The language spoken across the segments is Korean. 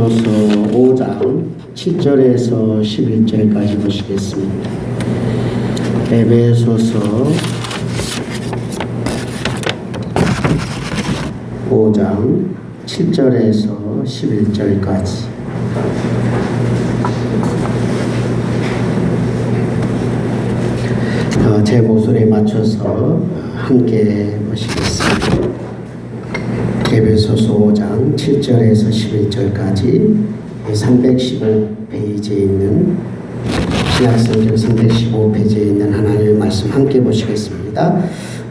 에베소서 5장 7절에서 11절까지 보시겠습니다. 에베소서 5장 7절에서 11절까지. 제 목소리에 맞춰서 함께 보시겠습니다. 에베소서 5장 7절에서 11절까지 315페이지에 있는 신약성경 315페이지에 있는 하나님의 말씀 함께 보시겠습니다.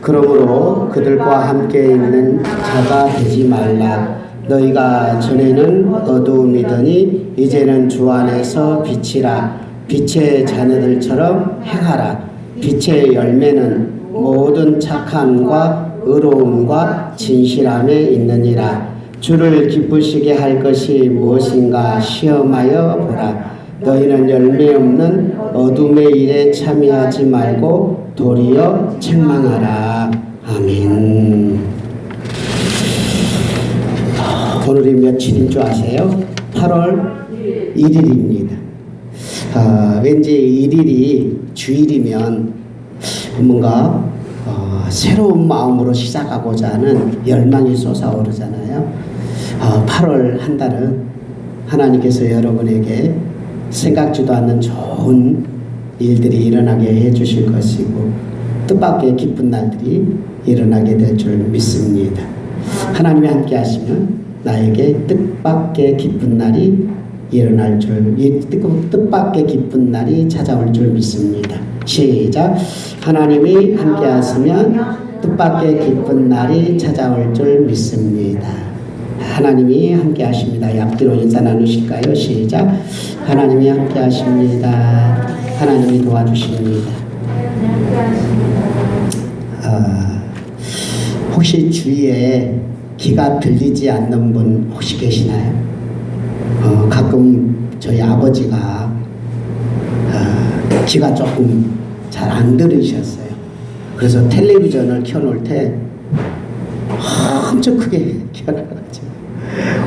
그러므로 그들과 함께 있는 자가 되지 말라. 너희가 전에는 어두움이더니 이제는 주 안에서 빛이라. 빛의 자녀들처럼 행하라. 빛의 열매는 모든 착함과 의로움과 진실함에 있느니라. 주를 기쁘시게 할 것이 무엇인가 시험하여 보라. 너희는 열매 없는 어둠의 일에 참여하지 말고 도리어 책망하라. 아멘. 오늘이 며칠인 줄 아세요? 8월 1일입니다. 왠지 1일이 주일이면 뭔가 새로운 마음으로 시작하고자 하는 열망이 솟아오르잖아요. 8월 한 달은 하나님께서 여러분에게 생각지도 않는 좋은 일들이 일어나게 해주실 것이고 뜻밖의 기쁜 날들이 일어나게 될 줄 믿습니다. 하나님이 함께 하시면 나에게 뜻밖의 기쁜 날이 일어날 줄, 뜻밖의 기쁜 날이 찾아올 줄 믿습니다. 시작. 하나님이 함께 하시면 뜻밖의 기쁜 날이 찾아올 줄 믿습니다. 하나님이 함께 하십니다. 앞뒤로 인사 나누실까요? 시작. 하나님이 함께 하십니다. 하나님이 도와주십니다. 혹시 주위에 귀가 들리지 않는 분 혹시 계시나요? 가끔 저희 아버지가 귀가 조금 잘 안 들으셨어요. 그래서 텔레비전을 켜놓을 때 엄청 크게 켜놔가지고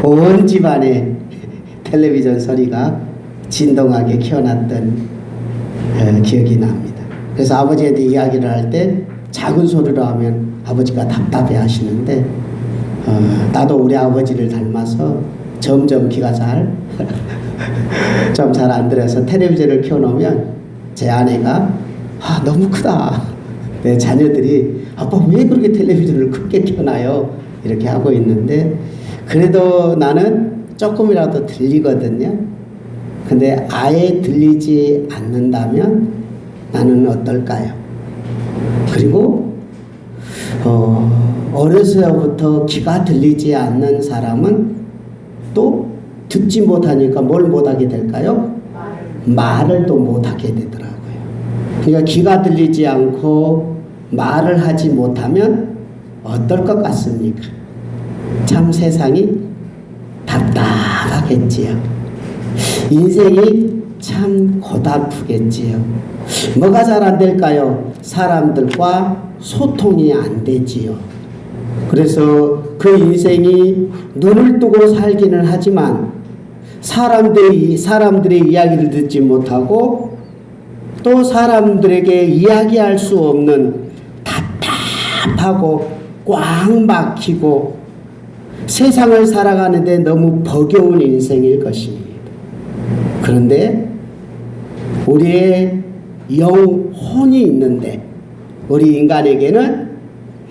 온 집안에 텔레비전 소리가 진동하게 켜놨던 기억이 납니다. 그래서 아버지한테 이야기를 할 때 작은 소리로 하면 아버지가 답답해 하시는데 나도 우리 아버지를 닮아서 점점 귀가 좀 잘 안 들어서 텔레비전을 켜놓으면 제 아내가 너무 크다. 내 자녀들이 아빠 왜 그렇게 텔레비전을 크게 켜놔요? 이렇게 하고 있는데 그래도 나는 조금이라도 들리거든요. 근데 아예 들리지 않는다면 나는 어떨까요? 그리고 어려서부터 귀가 들리지 않는 사람은 또 듣지 못하니까 뭘 못하게 될까요? 말을 또 못하게 되더라고요. 그러니까 귀가 들리지 않고 말을 하지 못하면 어떨 것 같습니까? 참 세상이 답답하겠지요. 인생이 참 고달프겠지요. 뭐가 잘 안 될까요? 사람들과 소통이 안 되지요. 그래서 그 인생이 눈을 뜨고 살기는 하지만 사람들의 이야기를 듣지 못하고 또 사람들에게 이야기할 수 없는 답답하고 꽉 막히고 세상을 살아가는데 너무 버거운 인생일 것입니다. 그런데 우리의 영혼이 있는데 우리 인간에게는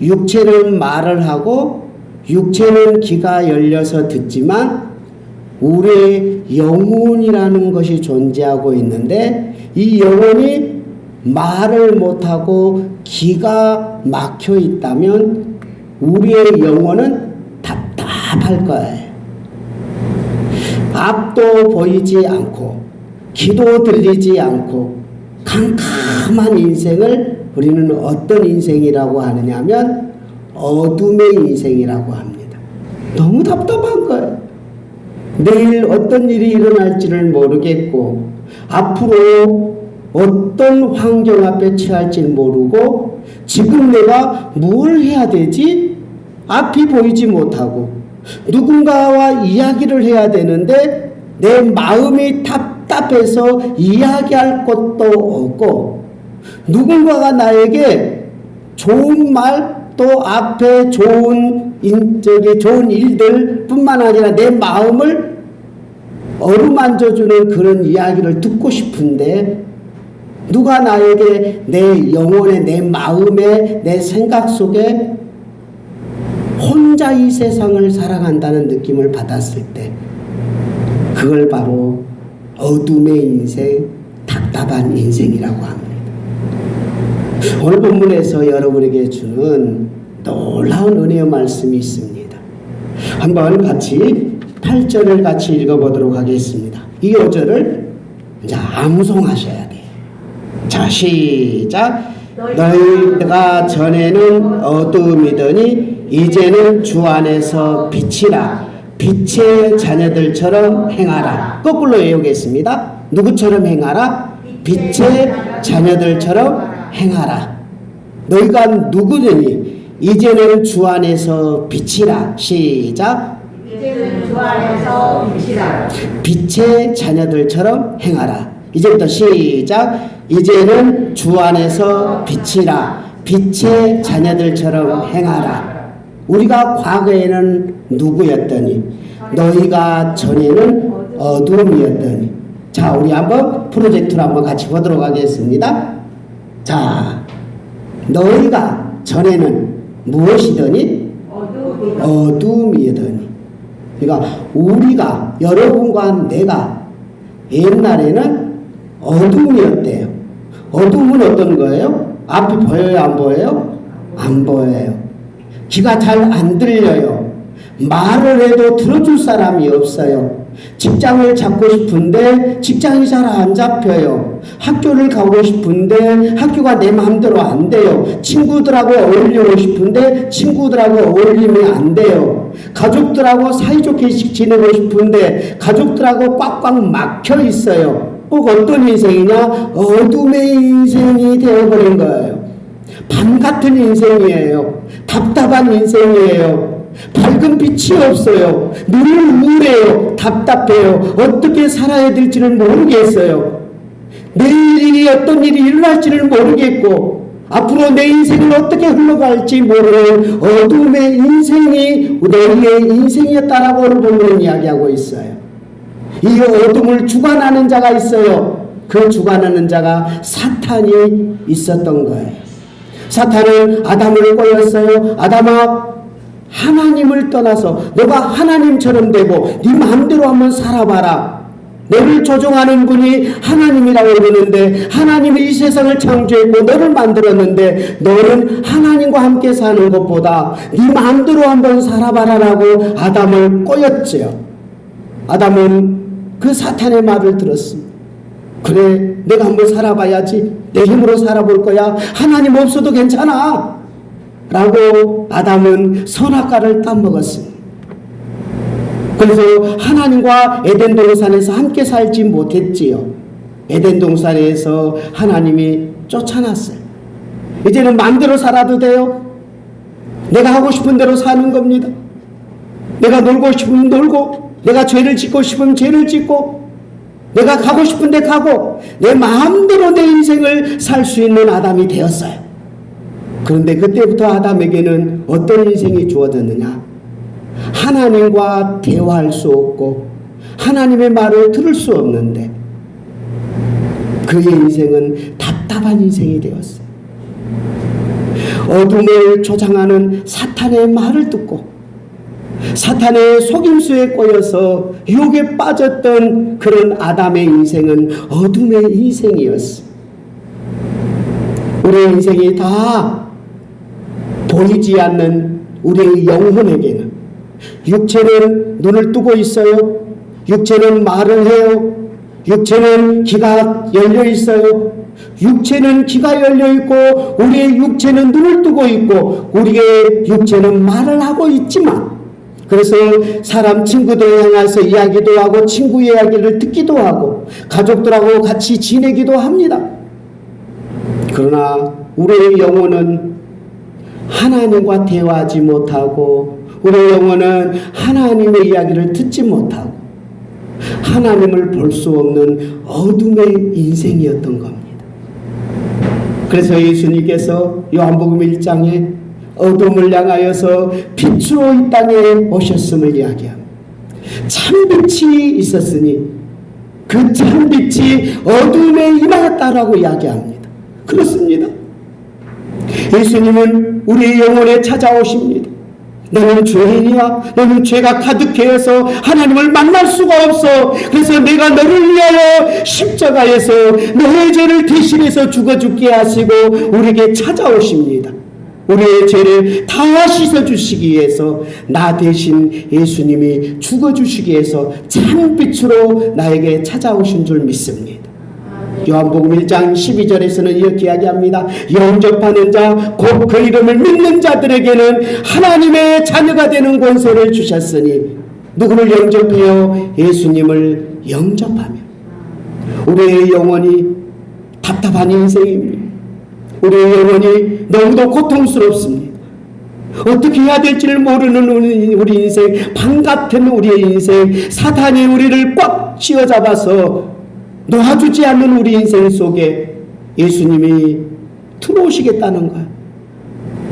육체는 말을 하고 육체는 귀가 열려서 듣지만 우리의 영혼이라는 것이 존재하고 있는데 이 영혼이 말을 못하고 귀가 막혀 있다면 우리의 영혼은 답답할 거예요. 앞도 보이지 않고 귀도 들리지 않고 캄캄한 인생을 우리는 어떤 인생이라고 하느냐 하면 어둠의 인생이라고 합니다. 너무 답답한 거예요. 내일 어떤 일이 일어날지를 모르겠고 앞으로 어떤 환경 앞에 처할지 모르고 지금 내가 뭘 해야 되지? 앞이 보이지 못하고 누군가와 이야기를 해야 되는데 내 마음이 답답해서 이야기할 것도 없고, 누군가가 나에게 좋은 말 또 앞에 좋은 일들 뿐만 아니라 내 마음을 어루만져주는 그런 이야기를 듣고 싶은데, 누가 나에게 내 영혼에, 내 마음에, 내 생각 속에 혼자 이 세상을 살아간다는 느낌을 받았을 때, 그걸 바로 어둠의 인생, 답답한 인생이라고 합니다. 오늘 본문에서 여러분에게 주는 놀라운 은혜의 말씀이 있습니다. 한번 같이 8절을 같이 읽어보도록 하겠습니다. 이 5절을 이제 암송하셔야 돼요. 자, 시작. 너희가 전에는 어두움이더니 이제는 주 안에서 빛이라. 빛의 자녀들처럼 행하라. 거꾸로 외우겠습니다. 누구처럼 행하라? 빛의 자녀들처럼 행하라. 너희가 누구더니 이제는 주 안에서 빛이라. 시작. 이제는 주 안에서 빛이라. 빛의 자녀들처럼 행하라. 이제부터 시작. 이제는 주 안에서 빛이라. 빛의 자녀들처럼 행하라. 우리가 과거에는 누구였더니 너희가 전에는 어두움이었더니. 자, 우리 한번 프로젝트로 한번 같이 보도록 하겠습니다. 자, 너희가 전에는 무엇이더니 어두움이더니. 그러니까 우리가, 여러분과 내가 옛날에는 어둠이었대요. 어둠은 어떤 거예요? 앞이 보여요, 안 보여요? 안 보여요. 귀가 잘 안 들려요. 말을 해도 들어줄 사람이 없어요. 직장을 잡고 싶은데 직장이 잘 안 잡혀요. 학교를 가고 싶은데 학교가 내 마음대로 안 돼요. 친구들하고 어울리고 싶은데 친구들하고 어울리면 안 돼요. 가족들하고 사이좋게 지내고 싶은데 가족들하고 꽉꽉 막혀 있어요. 꼭 어떤 인생이냐? 어둠의 인생이 되어버린 거예요. 밤 같은 인생이에요. 답답한 인생이에요. 밝은 빛이 없어요. 늘 우울해요. 답답해요. 어떻게 살아야 될지를 모르겠어요. 내일이 어떤 일이 일어날지를 모르겠고, 앞으로 내 인생은 어떻게 흘러갈지 모르는 어둠의 인생이 너희의 인생이었다라고 오늘 본문은 이야기하고 있어요. 이 어둠을 주관하는 자가 있어요. 그 주관하는 자가 사탄이 있었던 거예요. 사탄은 아담을 꼬였어요. 아담아, 하나님을 떠나서 너가 하나님처럼 되고 네 마음대로 한번 살아봐라. 너를 조종하는 분이 하나님이라고 그러는데, 하나님이 이 세상을 창조했고 너를 만들었는데 너는 하나님과 함께 사는 것보다 네 마음대로 한번 살아봐라라고 아담을 꼬였죠. 아담은 그 사탄의 말을 들었습니다. 그래, 내가 한번 살아봐야지. 내 힘으로 살아볼 거야. 하나님 없어도 괜찮아 라고 아담은 선악과를 따먹었습니다. 그래서 하나님과 에덴 동산에서 함께 살지 못했지요. 에덴 동산에서 하나님이 쫓아놨어요. 이제는 마음대로 살아도 돼요. 내가 하고 싶은 대로 사는 겁니다. 내가 놀고 싶으면 놀고, 내가 죄를 짓고 싶으면 죄를 짓고, 내가 가고 싶은 데 가고, 내 마음대로 내 인생을 살 수 있는 아담이 되었어요. 그런데 그때부터 아담에게는 어떤 인생이 주어졌느냐? 하나님과 대화할 수 없고 하나님의 말을 들을 수 없는데 그의 인생은 답답한 인생이 되었어요. 어둠을 조장하는 사탄의 말을 듣고 사탄의 속임수에 꼬여서 유혹에 빠졌던 그런 아담의 인생은 어둠의 인생이었어요. 우리의 인생이 다 보이지 않는 우리의 영혼에게는, 육체는 눈을 뜨고 있어요. 육체는 말을 해요. 육체는 귀가 열려 있어요. 육체는 귀가 열려 있고 우리의 육체는 눈을 뜨고 있고 우리의 육체는 말을 하고 있지만, 그래서 사람 친구들 향해서 이야기도 하고 친구 이야기를 듣기도 하고 가족들하고 같이 지내기도 합니다. 그러나 우리의 영혼은 하나님과 대화하지 못하고 우리 영혼은 하나님의 이야기를 듣지 못하고 하나님을 볼 수 없는 어둠의 인생이었던 겁니다. 그래서 예수님께서 요한복음 1장에 어둠을 향하여서 빛으로 이 땅에 오셨음을 이야기합니다. 참빛이 있었으니 그 참빛이 어둠에 임하였다라고 이야기합니다. 그렇습니다. 예수님은 우리의 영혼에 찾아오십니다. 너는 죄인이야. 너는 죄가 가득해서 하나님을 만날 수가 없어. 그래서 내가 너를 위하여 십자가에서 너의 죄를 대신해서 죽어 죽게 하시고 우리에게 찾아오십니다. 우리의 죄를 다 씻어주시기 위해서 나 대신 예수님이 죽어주시기 위해서 참빛으로 나에게 찾아오신 줄 믿습니다. 요한복음 1장 12절에서는 이렇게 이야기합니다. 영접하는 자, 곧 그 이름을 믿는 자들에게는 하나님의 자녀가 되는 권세를 주셨으니 누구를 영접해요? 예수님을 영접하며. 우리의 영혼이 답답한 인생입니다. 우리의 영혼이 너무도 고통스럽습니다. 어떻게 해야 될지를 모르는 우리 인생, 방 같은 우리의 인생, 사탄이 우리를 꽉 쥐어잡아서 놓아주지 않는 우리 인생 속에 예수님이 들어오시겠다는 거야.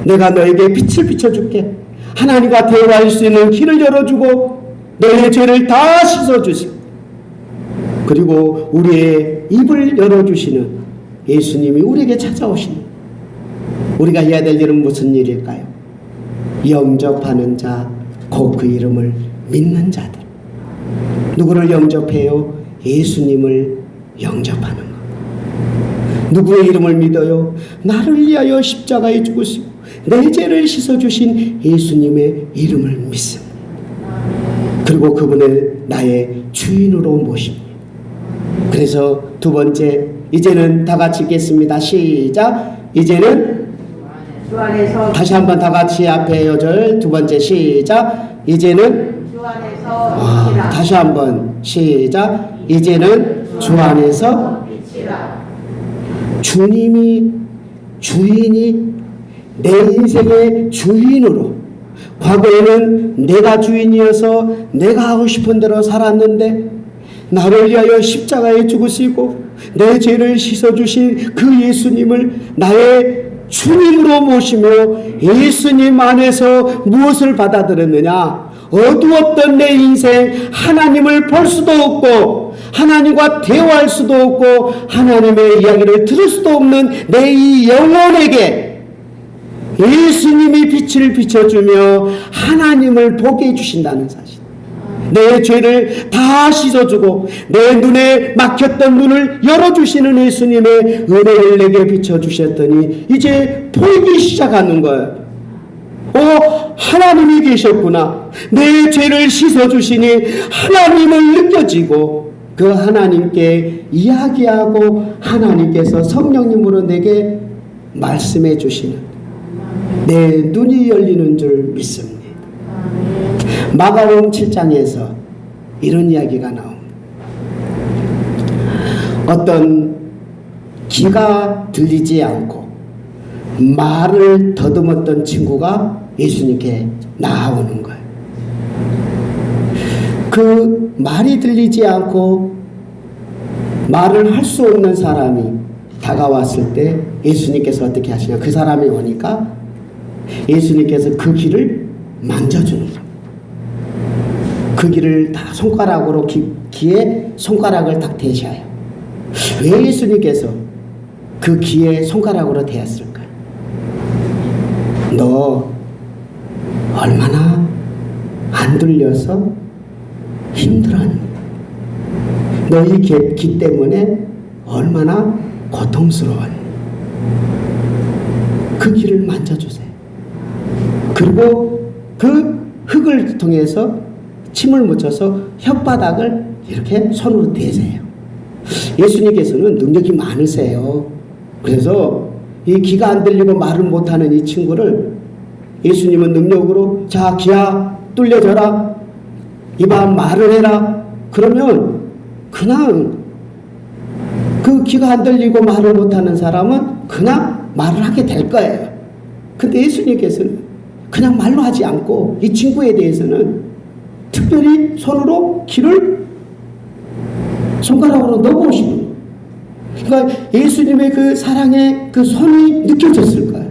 내가 너에게 빛을 비춰줄게. 하나님과 대화할 수 있는 길을 열어주고 너의 죄를 다 씻어주시고 그리고 우리의 입을 열어주시는 예수님이 우리에게 찾아오시는, 우리가 해야 될 일은 무슨 일일까요? 영접하는 자, 곧 그 이름을 믿는 자들. 누구를 영접해요? 예수님을 영접하는 것. 누구의 이름을 믿어요? 나를 위하여 십자가에 죽으시고 내 죄를 씻어주신 예수님의 이름을 믿습니다. 그리고 그분을 나의 주인으로 모십니다. 그래서 두 번째, 이제는 다 같이 읽겠습니다. 시작. 이제는 주 안에서 다시 한번 다 같이 앞에 여절 두 번째 시작. 이제는 주 안에서 빛이라. 다시 한번 시작. 이제는 주 안에서 빛이라. 주님이 주인이 내 인생의 주인으로, 과거에는 내가 주인이어서 내가 하고 싶은 대로 살았는데 나를 위하여 십자가에 죽으시고 내 죄를 씻어주신 그 예수님을 나의 주님으로 모시며 예수님 안에서 무엇을 받아들였느냐? 어두웠던 내 인생, 하나님을 볼 수도 없고 하나님과 대화할 수도 없고 하나님의 이야기를 들을 수도 없는 내 이 영혼에게 예수님이 빛을 비춰주며 하나님을 보게 해주신다는 사실. 내 죄를 다 씻어주고 내 눈에 막혔던 눈을 열어주시는 예수님의 은혜를 내게 비춰주셨더니 이제 보이기 시작하는 거예요. 하나님이 계셨구나. 내 죄를 씻어주시니 하나님을 느껴지고 그 하나님께 이야기하고 하나님께서 성령님으로 내게 말씀해 주시는 내 눈이 열리는 줄 믿습니다. 마가복음 7장에서 이런 이야기가 나옵니다. 어떤 귀가 들리지 않고 말을 더듬었던 친구가 예수님께 나오는 거예요. 그 말이 들리지 않고 말을 할 수 없는 사람이 다가왔을 때 예수님께서 어떻게 하시냐? 그 사람이 오니까 예수님께서 그 귀를 만져주는 거예요. 그 귀를 다 손가락으로 귀에 손가락을 딱 대셔요. 왜 예수님께서 그 귀에 손가락으로 대었을까요? 너 얼마나 안 들려서 힘들었니? 너희 귀 때문에 얼마나 고통스러웠니? 그 귀를 만져주세요. 그리고 그 흙을 통해서 침을 묻혀서 혓바닥을 이렇게 손으로 대세요. 예수님께서는 능력이 많으세요. 그래서 이 귀가 안 들리고 말을 못하는 이 친구를 예수님은 능력으로 자 귀야 뚫려져라, 이봐 말을 해라. 그러면 그냥 그 귀가 안 들리고 말을 못하는 사람은 그냥 말을 하게 될 거예요. 근데 예수님께서는 그냥 말로 하지 않고 이 친구에 대해서는 특별히 손으로 귀를 손가락으로 넣어보시는 거예요. 그러니까 예수님의 그 사랑의 그 손이 느껴졌을 거예요.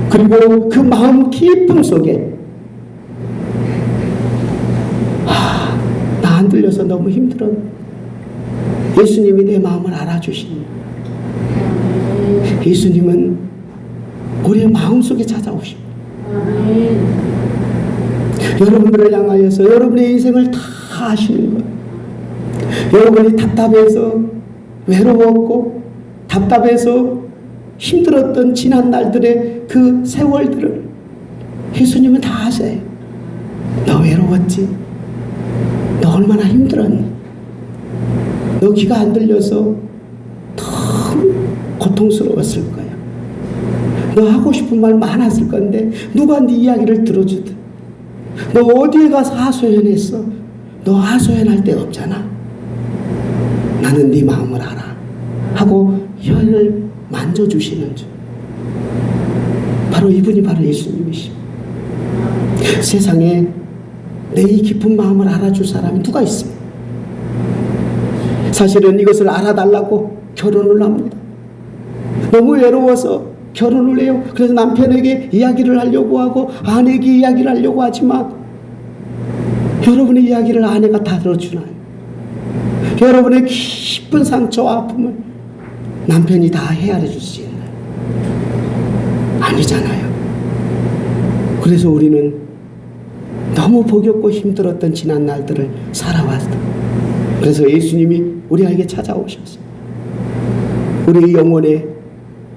그리고 그 마음 깊음 속에 나 안 들려서 너무 힘들어. 예수님이 내 마음을 알아주시는 거예요. 예수님은 우리의 마음속에 찾아오십니다. 여러분들을 향하여서 여러분의 인생을 다 아시는 거예요. 여러분이 답답해서 외로웠고 답답해서 힘들었던 지난 날들의 그 세월들을 예수님은 다 아세요. 너 외로웠지? 너 얼마나 힘들었니? 너 귀가 안 들려서 너무 고통스러웠을 거야. 너 하고 싶은 말 많았을 건데 누가 네 이야기를 들어주든 너 어디에 가서 하소연했어? 너 하소연할 데 없잖아. 나는 네 마음을 알아 하고 혀를 만져주시는 줄. 바로 이분이 바로 예수님이십니다. 세상에 내 이 깊은 마음을 알아줄 사람이 누가 있습니까? 사실은 이것을 알아달라고 결혼을 합니다. 너무 외로워서 결혼을 해요. 그래서 남편에게 이야기를 하려고 하고 아내에게 이야기를 하려고 하지만 여러분의 이야기를 아내가 다 들어주나요? 여러분의 깊은 상처와 아픔을 남편이 다 헤아려 줄 수 있나요? 아니잖아요. 그래서 우리는 너무 보겹고 힘들었던 지난 날들을 살아왔다. 그래서 예수님이 우리에게 찾아오셨어요. 우리의 영혼의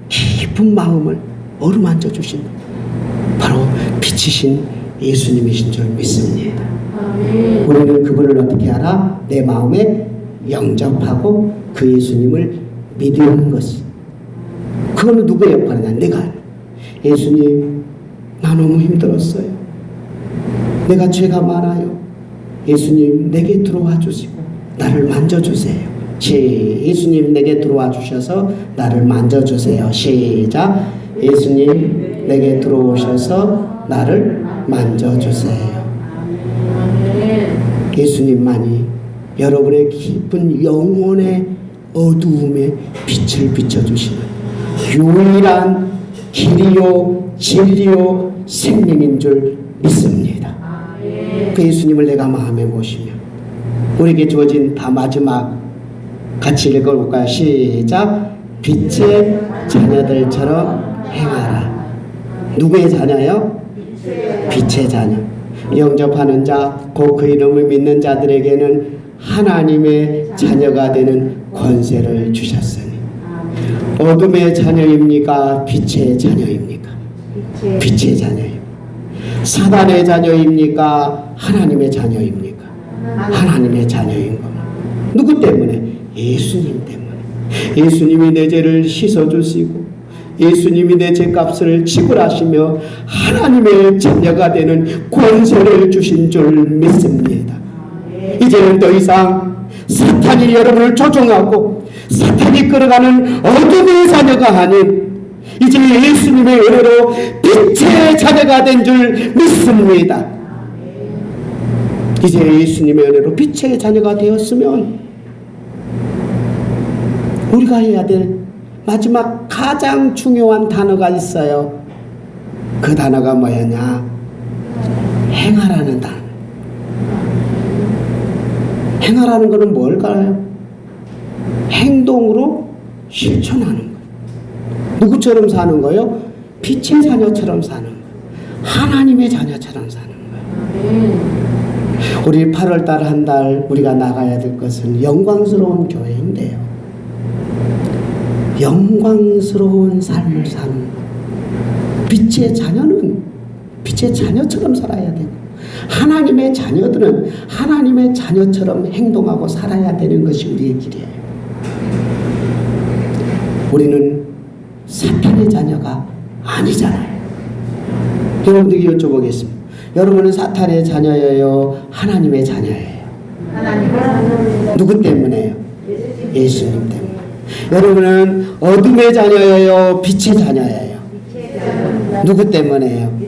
깊은 마음을 어루만져 주신 바로 빛이신 예수님이신 줄 믿습니다. 우리는 그분을 어떻게 알아? 내 마음에 영접하고 그 예수님을 믿는 것이. 그거는 누구의 역할이냐? 내가. 예수님, 나 너무 힘들었어요. 내가 죄가 많아요. 예수님, 내게 들어와 주시고 나를 만져주세요. 예수님, 내게 들어와 주셔서 나를 만져주세요. 시작. 예수님, 내게 들어오셔서 나를 만져주세요. 예수님만이 여러분의 깊은 영혼의 어두움에 빛을 비춰주시는 유일한 길이요 진리요 생명인 줄 믿습니다. 그 예수님을 내가 마음에 모시며 우리에게 주어진 다 마지막 같이 읽어볼까요? 시작. 빛의 자녀들처럼 행하라. 누구의 자녀요? 빛의 자녀. 영접하는 자, 곧 그 이름을 믿는 자들에게는 하나님의 자녀가 되는 권세를 주셨으니. 어둠의 자녀입니까? 빛의 자녀입니까? 빛의 자녀입니다. 사단의 자녀입니까? 하나님의 자녀입니까? 하나님의 자녀인 겁니다. 누구 때문에? 예수님 때문에. 예수님이 내 죄를 씻어주시고 예수님이 내 죄값을 지불하시며 하나님의 자녀가 되는 권세를 주신 줄 믿습니다. 이제는 더 이상 사탄이 여러분을 조종하고 사탄이 끌어가는 어둠의 자녀가 아닌 이제 예수님의 은혜로 빛의 자녀가 된 줄 믿습니다. 이제 예수님의 은혜로 빛의 자녀가 되었으면 우리가 해야 될 마지막 가장 중요한 단어가 있어요. 그 단어가 뭐였냐? 행하라는 단어. 행하라는 것은 뭘까요? 행동으로 실천하는 거예요. 누구처럼 사는 거예요? 빛의 자녀처럼 사는 거예요. 하나님의 자녀처럼 사는 거예요. 우리 8월달 한 달 우리가 나가야 될 것은 영광스러운 교회인데요. 영광스러운 삶을 사는 거예요. 빛의 자녀는 빛의 자녀처럼 살아야 되고 하나님의 자녀들은 하나님의 자녀처럼 행동하고 살아야 되는 것이 우리의 길이에요. 우리는 사탄의 자녀가 아니잖아요. 여러분들에게 여쭤보겠습니다. 여러분은 사탄의 자녀예요? 하나님의 자녀예요? 누구 때문에요? 예수님 때문에. 여러분은 어둠의 자녀예요? 빛의 자녀예요? 누구 때문에요?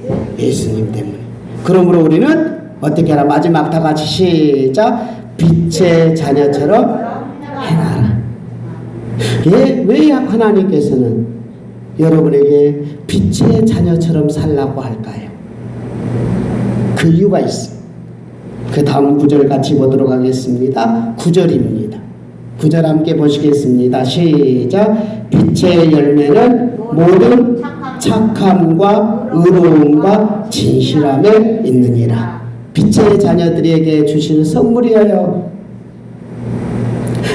예수님 때문에. 그러므로 우리는 어떻게 하라? 마지막 다 같이 시작. 빛의 자녀처럼 행하라. 왜 하나님께서는 여러분에게 빛의 자녀처럼 살라고 할까요? 그 이유가 있습니다. 그 다음 구절 같이 보도록 하겠습니다. 9절입니다. 9절 함께 보시겠습니다. 시작. 빛의 열매는 모든 착함과 의로움과 진실함에 있느니라. 빛의 자녀들에게 주시는 선물이에요.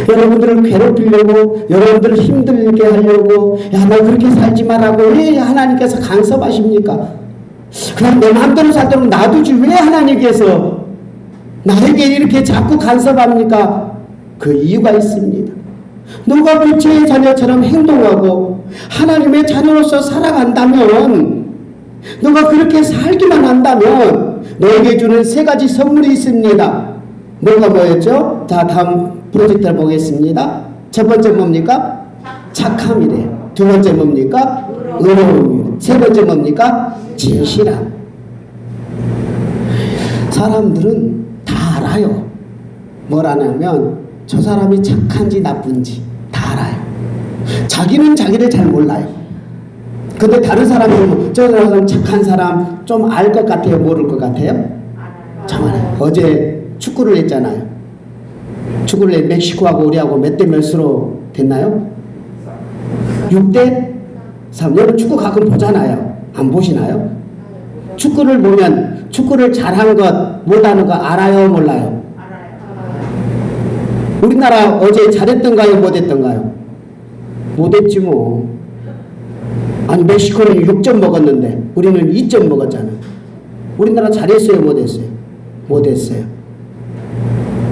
여러분들을 괴롭히려고, 여러분들을 힘들게 하려고, 야, 너 그렇게 살지 말라고 왜 하나님께서 간섭하십니까? 그냥 내 마음대로 살도록 놔두지 왜 하나님께서 나에게 이렇게 자꾸 간섭합니까? 그 이유가 있습니다. 너가 빛의 자녀처럼 행동하고 하나님의 자녀로서 살아간다면, 너가 그렇게 살기만 한다면 너에게 주는 세 가지 선물이 있습니다. 뭐였죠? 자, 다음 프로젝트를 보겠습니다. 첫 번째 뭡니까? 착함이래요. 두 번째 뭡니까? 의로움이래요. 세 번째 뭡니까? 진실함. 사람들은 다 알아요. 뭐라냐면 저 사람이 착한지 나쁜지 다 알아요. 자기는 자기를 잘 몰라요. 근데 다른 사람은 저 사람 착한 사람 좀 알 것 같아요? 모를 것 같아요? 참 알아요. 어제 축구를 했잖아요. 축구를 멕시코하고 우리하고 몇 대 몇으로 됐나요? 6대 3. 여러분 축구 가끔 보잖아요. 안 보시나요? 축구를 보면 축구를 잘한 것, 못하는 거 알아요, 몰라요? 우리나라 어제 잘했던가요, 못했던가요? 못했지 뭐. 아니 멕시코는 6점 먹었는데 우리는 2점 먹었잖아. 우리나라 잘했어요, 못했어요? 못했어요.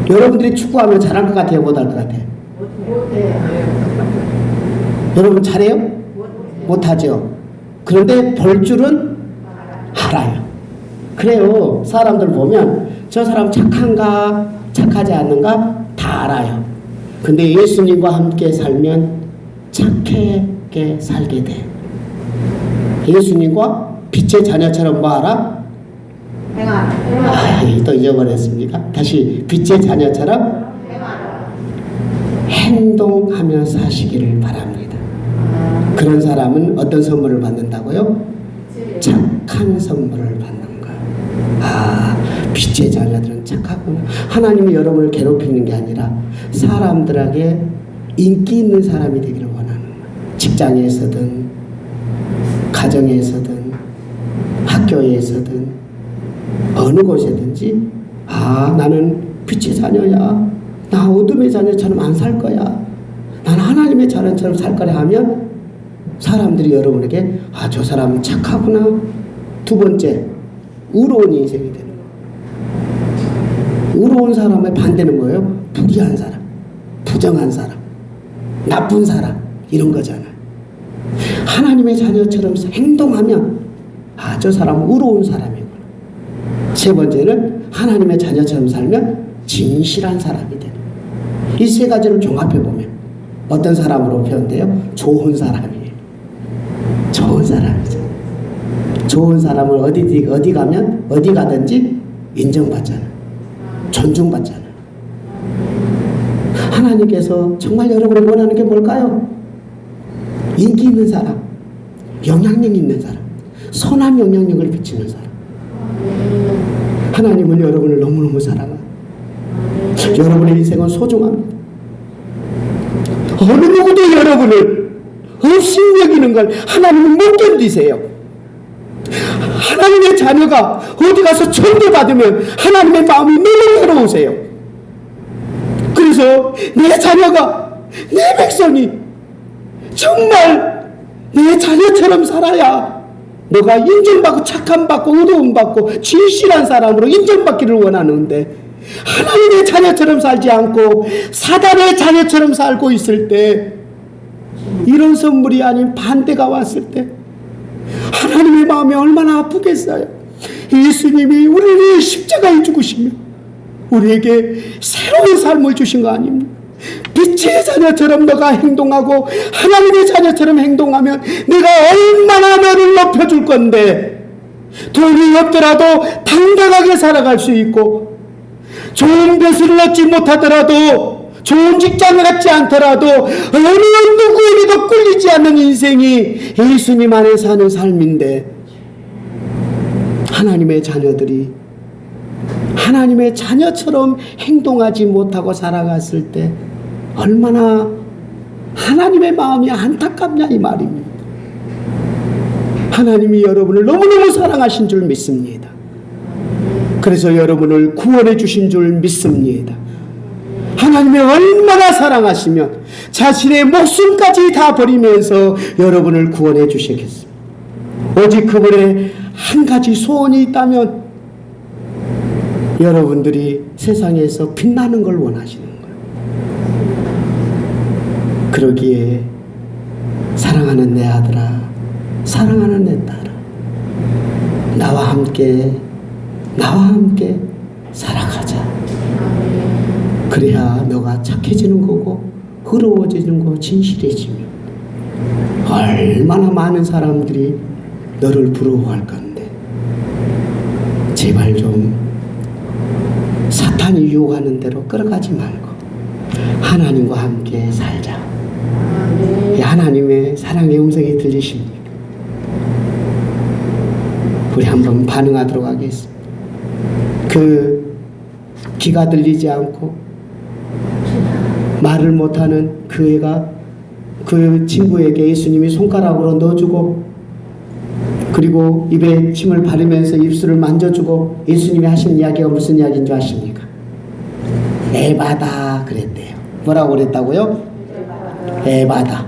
여러분들이 축구하면 잘할 것 같아요, 못할 것 같아요? 여러분 잘해요? 못하죠. 그런데 볼 줄은 알아요. 그래요. 사람들 보면 저 사람 착한가 착하지 않는가 다 알아요. 근데 예수님과 함께 살면 착하게 살게 돼. 예수님과 빛의 자녀처럼 뭐 하라? 또 잊어버렸습니까? 다시 빛의 자녀처럼 행동하며 사시기를 바랍니다. 그런 사람은 어떤 선물을 받는다고요? 착한 선물을 받는 거예요. 아, 빛의 자녀들은 착하구나. 하나님이 여러분을 괴롭히는 게 아니라 사람들에게 인기 있는 사람이 되기를 원하는 거예요. 직장에서든 가정에서든 학교에서든 어느 곳에든지, 아, 나는 빛의 자녀야. 나 어둠의 자녀처럼 안 살 거야. 난 하나님의 자녀처럼 살 거라 하면 사람들이 여러분에게, 아, 저 사람은 착하구나. 두 번째, 의로운 인생이 되는 거예요. 의로운 사람의 반대는 뭐예요? 불의한 사람, 부정한 사람, 나쁜 사람, 이런 거잖아요. 하나님의 자녀처럼 행동하면, 아, 저 사람은 의로운 사람이구나. 세 번째는 하나님의 자녀처럼 살면 진실한 사람이 되는 거예요. 이 세 가지를 종합해보면 어떤 사람으로 표현돼요? 좋은 사람이에요. 좋은 사람이죠. 좋은 사람을 어디 가면 어디 가든지 인정받잖아요. 존중받잖아요. 하나님께서 정말 여러분을 원하는 게 뭘까요? 인기 있는 사람, 영향력 있는 사람, 선한 영향력을 비치는 사람. 하나님은 여러분을 너무너무 사랑합니다. 여러분의 인생은 소중합니다. 어느 누구도 여러분을 없이 여기는 걸 하나님은 못 견디세요. 하나님의 자녀가 어디 가서 천대받으면 하나님의 마음이 너무 괴로우세요. 그래서 내 자녀가, 내 백성이 정말 내 자녀처럼 살아야 너가 인정받고 착함받고 의로움받고 진실한 사람으로 인정받기를 원하는데, 하나님의 자녀처럼 살지 않고 사단의 자녀처럼 살고 있을 때, 이런 선물이 아닌 반대가 왔을 때 하나님의 마음이 얼마나 아프겠어요. 예수님이 우리를 위해 십자가에 죽으시며 우리에게 새로운 삶을 주신 거 아닙니까? 빛의 자녀처럼 너가 행동하고 하나님의 자녀처럼 행동하면 내가 얼마나 너를 높여줄 건데, 돈이 없더라도 당당하게 살아갈 수 있고, 좋은 벼슬을 얻지 못하더라도, 좋은 직장을 갖지 않더라도 어느 누구에게도 꿀리지 않는 인생이 예수님 안에 사는 삶인데, 하나님의 자녀들이 하나님의 자녀처럼 행동하지 못하고 살아갔을 때 얼마나 하나님의 마음이 안타깝냐 이 말입니다. 하나님이 여러분을 너무너무 사랑하신 줄 믿습니다. 그래서 여러분을 구원해 주신 줄 믿습니다. 하나님이 얼마나 사랑하시면 자신의 목숨까지 다 버리면서 여러분을 구원해 주시겠습니다. 오직 그분의 한 가지 소원이 있다면 여러분들이 세상에서 빛나는 걸 원하시는 거예요. 그러기에 사랑하는 내 아들아, 사랑하는 내 딸아, 나와 함께 살아가자. 그래야 너가 착해지는 거고 의로워지는 거, 진실해지면 얼마나 많은 사람들이 너를 부러워할 건데, 제발 좀 사탄이 유혹하는 대로 끌어가지 말고 하나님과 함께 살자. 하나님의 사랑의 음성이 들리십니까? 우리 한번 반응하도록 하겠습니다. 그 귀가 들리지 않고 말을 못하는 그 애가 그 친구에게 예수님이 손가락으로 넣어주고, 그리고 입에 침을 바르면서 입술을 만져주고 예수님이 하신 이야기가 무슨 이야기인 줄 아십니까? 에바다 그랬대요. 뭐라고 그랬다고요? 에바다.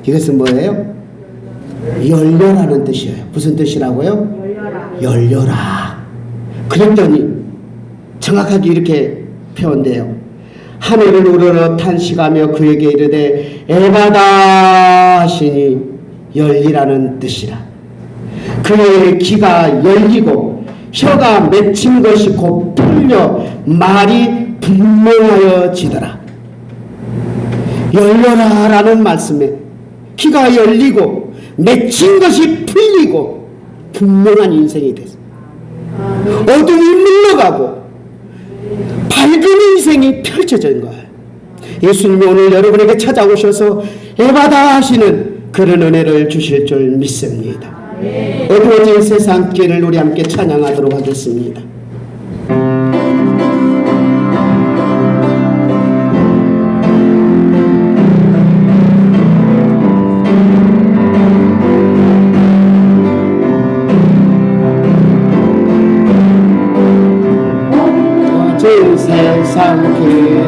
이것은 뭐예요? 열려라는 뜻이에요. 무슨 뜻이라고요? 열려라. 그랬더니 정확하게 이렇게 표현돼요. 하늘을 우러러 탄식하며 그에게 이르되 에바다 하시니 열리라는 뜻이라. 그의 귀가 열리고 혀가 맺힌 것이 곧 풀려 말이 분명하여지더라. 열려라 라는 말씀에 귀가 열리고 맺힌 것이 풀리고 분명한 인생이 됐습니다. 어둠이 물러가고 밝은 인생이 펼쳐진 거예요. 예수님이 오늘 여러분에게 찾아오셔서 에바다 하시는 그런 은혜를 주실 줄 믿습니다. 어두워진 세상길을 우리 함께 찬양하도록 하겠습니다. 어두워진 세상길을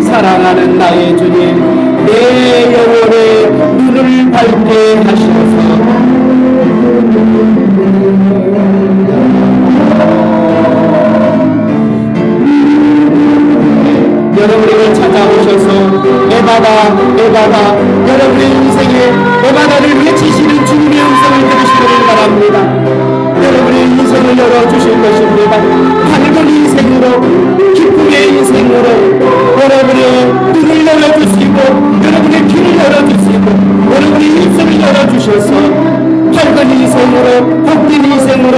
사랑하는 나의 주님, 내 영혼의 눈을 밝게 하셔서 여러분에게 찾아오셔서 에바다 에바다, 여러분의 인생에 에바다를 외치시는 주님의 음성을 들으시기를 바랍니다. 여러분의 인생을 열어주실 것입니다. 밝은 인생으로, 기쁨의 인생으로 여러분의 눈을 열어주시고 여러분의 귀를 열어주시고 여러분의 입술을 열어주셔서 밝은 인생으로, 복된 인생으로,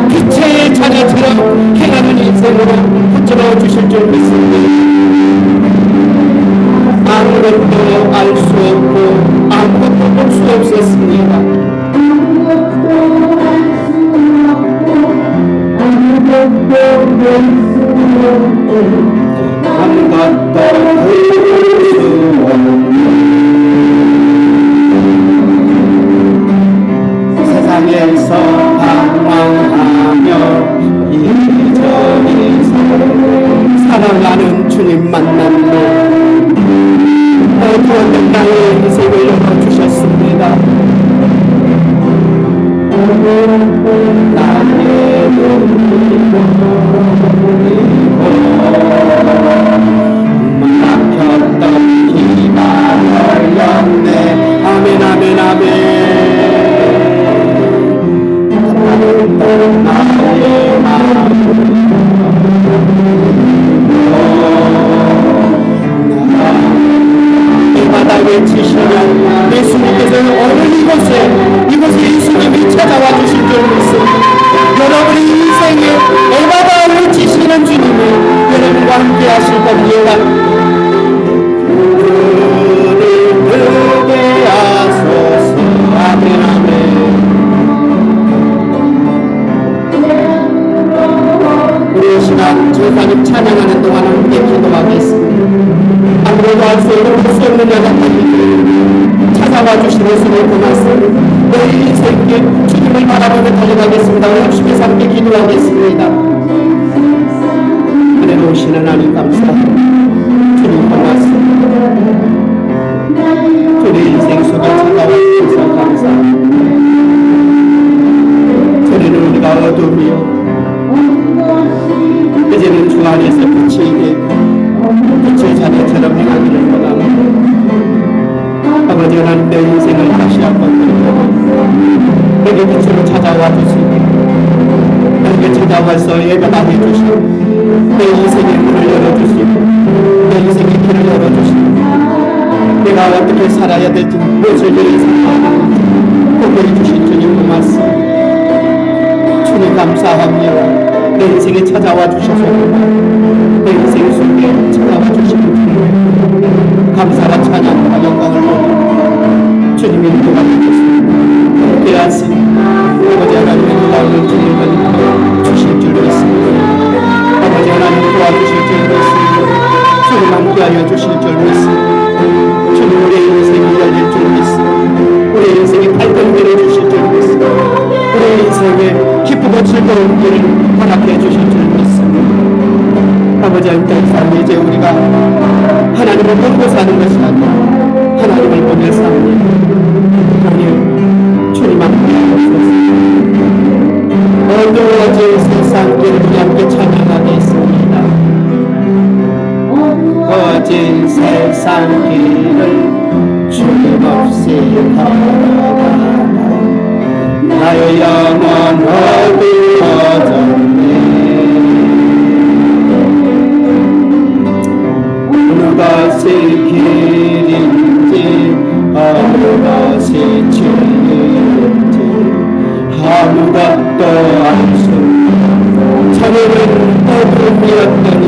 빛의 자녀처럼 행하는 인생으로 붙들어 주실 줄 믿습니다. 아무것도 알 수 없고 아무것도 볼 수 없었습니다. 아무것도 볼 수 없는 세상에서 방황하며 이리저리 사랑하는 주님 만났네. 만든 나의 인생을 열어주셨습니다. 나의 눈이 막혔던 기가 열렸네. 아멘 아멘 아멘. 나의 마음 날마다 외치시면 예수님께서 어느 이곳에 예수님이 찾아와 주실 줄 믿습니다. 여러분의 인생에 날마다 외치시는 주님이 여러분과 함께 하실 겁니다. 우리를 되게 하소서. 아멘 아멘. 우리 시간 제사님 찬양하는 동안 함께 기도하겠습니다. 아무래도 할 수 없는 볼 수 없는 여자들이 찾아와 주신 예수를 고맙습니다. 내 인생에 주님을 바라보며 달려가겠습니다. 우리 합심해서 함께 기도하겠습니다. 은혜로우신 하나님 감사합니다. 주님 고맙습니다. 우리 인생 속에 찾아와 주셔서 감사합니다. 저리는 우리가 어둠이요 이제는 주 안에서 빛이 되고 빛의 자녀처럼 행하기를 원합니다. 아버지 하나님 내 인생을 다시 한번 드리고 내게 빛으로 찾아와 주시고 내게 찾아와서 예배하게 해주시고 내 인생의 문을 열어주시고 내 인생의 길을 열어주시고 내가 어떻게 살아야 될지 무엇을 위해서 공부해 주신 주님 고맙습니다. 주님 감사합니다. 내 인생에 찾아와 주셔서 내 인생 속에 찾아와 주시는 주님 감사와 찬양과 영광을 드리고 주님이 도와주셨습니다. 함께하신 아버지 하나님의 놀라운 주님을 주실 줄 믿습니다. 아버지 하나님 도와주실 줄 믿습니다. 주님 함께하여 주실 줄 믿습니다. 주님 우리의 인생이 열릴 줄 믿습니다. 우리의 인생에 밝은 길을 주실 줄 믿습니다. 우리의 인생에 기쁘고 즐거운 길을 허락해 주실 줄 믿습니다. 아버지 하나님 삶 이제 우리가 하나님을 보고 사는 것이 아니라 하나님을 보며 삽니다. 하나님 주님 함께 하옵소서. 어두워진 세상 길을 우리 함께 찬양하겠습니다. 어두워진 세상 길을 주님 없이 걸어가다 나의 영혼 어두워졌네. 어느 것이 길인지 어느 것이 진리인지 아무것도 알 수 자네는 어둠이었더니